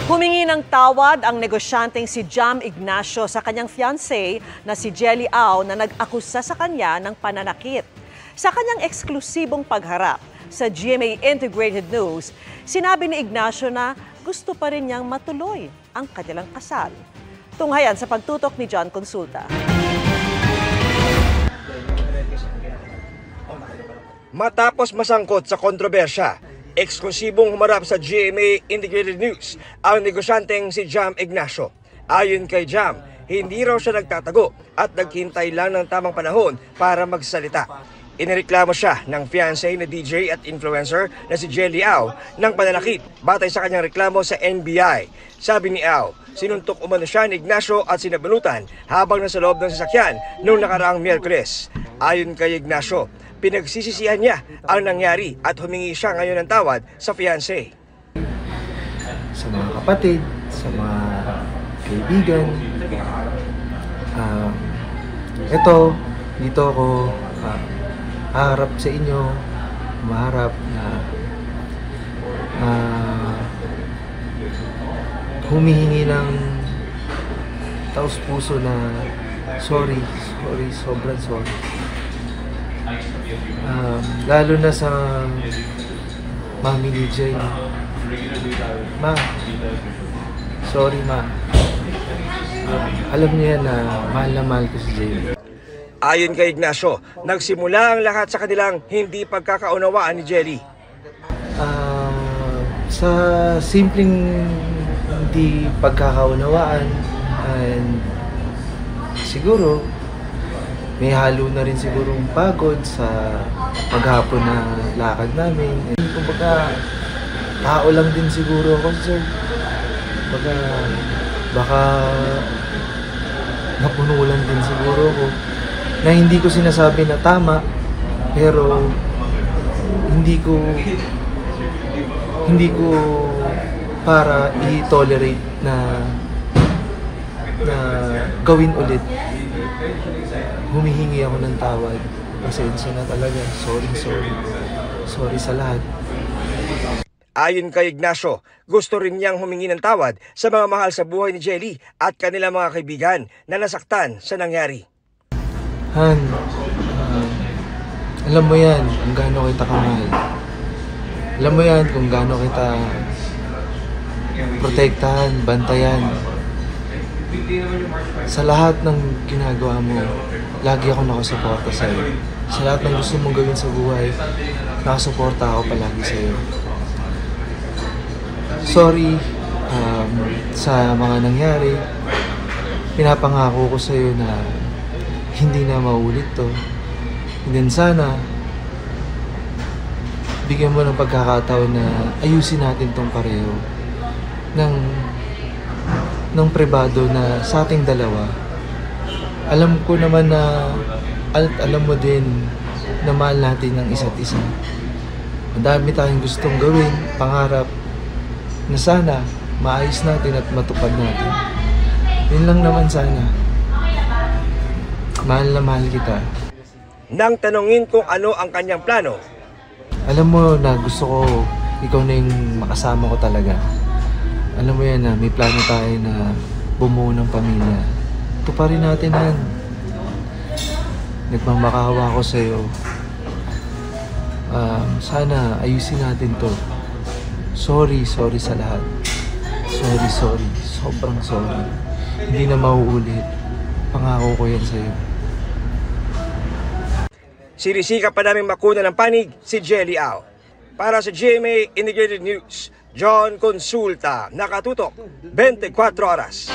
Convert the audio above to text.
Humingi ng tawad ang negosyanteng si Jam Ignacio sa kanyang fiancé na si Jelly Au na nag-akusa sa kanya ng pananakit. Sa kanyang eksklusibong pagharap sa GMA Integrated News, sinabi ni Ignacio na gusto pa rin niyang matuloy ang kanilang kasal. Tunghayan sa pagtutok ni John Consulta. Matapos masangkot sa kontrobersya, eksklusibong humarap sa GMA Integrated News ang negosyanteng si Jam Ignacio. Ayon kay Jam, hindi raw siya nagtatago at naghintay lang ng tamang panahon para magsalita. Inireklamo siya ng fiancé na DJ at influencer na si Jelly Au ng pananakit batay sa kanyang reklamo sa NBI. Sabi ni Au, sinuntok umano siya ni Ignacio at sinabalutan habang nasa loob ng sasakyan noong nakaraang Miyerkules. Ayon kay Ignacio, pinagsisisihan niya ang nangyari at humingi siya ngayon ng tawad sa fiancé. Sa mga kapatid, sa mga kaibigan, dito ako haharap sa inyo, maharap na humihingi ng taos-puso na sorry, sobrang sorry. Lalo na sa mami ni Jenny. Ma, sorry ma. Alam niya na mahal ko si Jenny. Ayon kay Ignacio, nagsimula ang lahat sa kanilang hindi pagkakaunawaan ni Jelly. Sa simpleng hindi pagkakaunawaan, and siguro may halo na rin sigurong pagod sa maghapon na lakad namin. Kumbaga, tao lang din siguro ako, sir. Baka napuno lang din siguro ako. Na hindi ko sinasabi na tama, pero hindi ko para i-tolerate na gawin ulit. Humihingi ako ng tawad. Pasensya na talaga. Sorry sa lahat. Ayon kay Ignacio, gusto rin niyang humingi ng tawad sa mga mahal sa buhay ni Jelly at kanilang mga kaibigan na nasaktan sa nangyari. Han, alam mo yan kung gaano kita kamahal. Alam mo yan kung gaano kita protektahan, bantayan. Sa lahat ng ginagawa mo, lagi ako nakasuporta sa'yo. Sa lahat ng gusto mong gawin sa buhay, nakasuporta ako palagi sa'yo. Sorry sa mga nangyari. Pinapangako ko sa'yo na hindi na maulit to. And then sana, bigyan mo ng pagkakataon na ayusin natin tong pareho ng pribado na sa ating dalawa. Alam ko naman na alam mo din na mahal natin ang isa't isa. Madami tayong gustong gawin, pangarap na sana maayos natin at matupad natin. Yun lang naman sana. Mahal na mahal kita. Nang tanungin kung ano ang kanyang plano, alam mo na gusto ko ikaw na yung makasama ko talaga. Alam mo yan na may plano tayo na bumuo ng pamilya. Tuparin natin yan. Nagmamakawa ko sa'yo. Sana ayusin natin to. Sorry sa lahat. Sorry. Sobrang sorry. Hindi na mauulit. Pangako ko yan sa'yo. sinisika pa namin makuna ng panig si Jelly Au. Para sa GMA Integrated News, John Consulta, nakatutok 24 oras.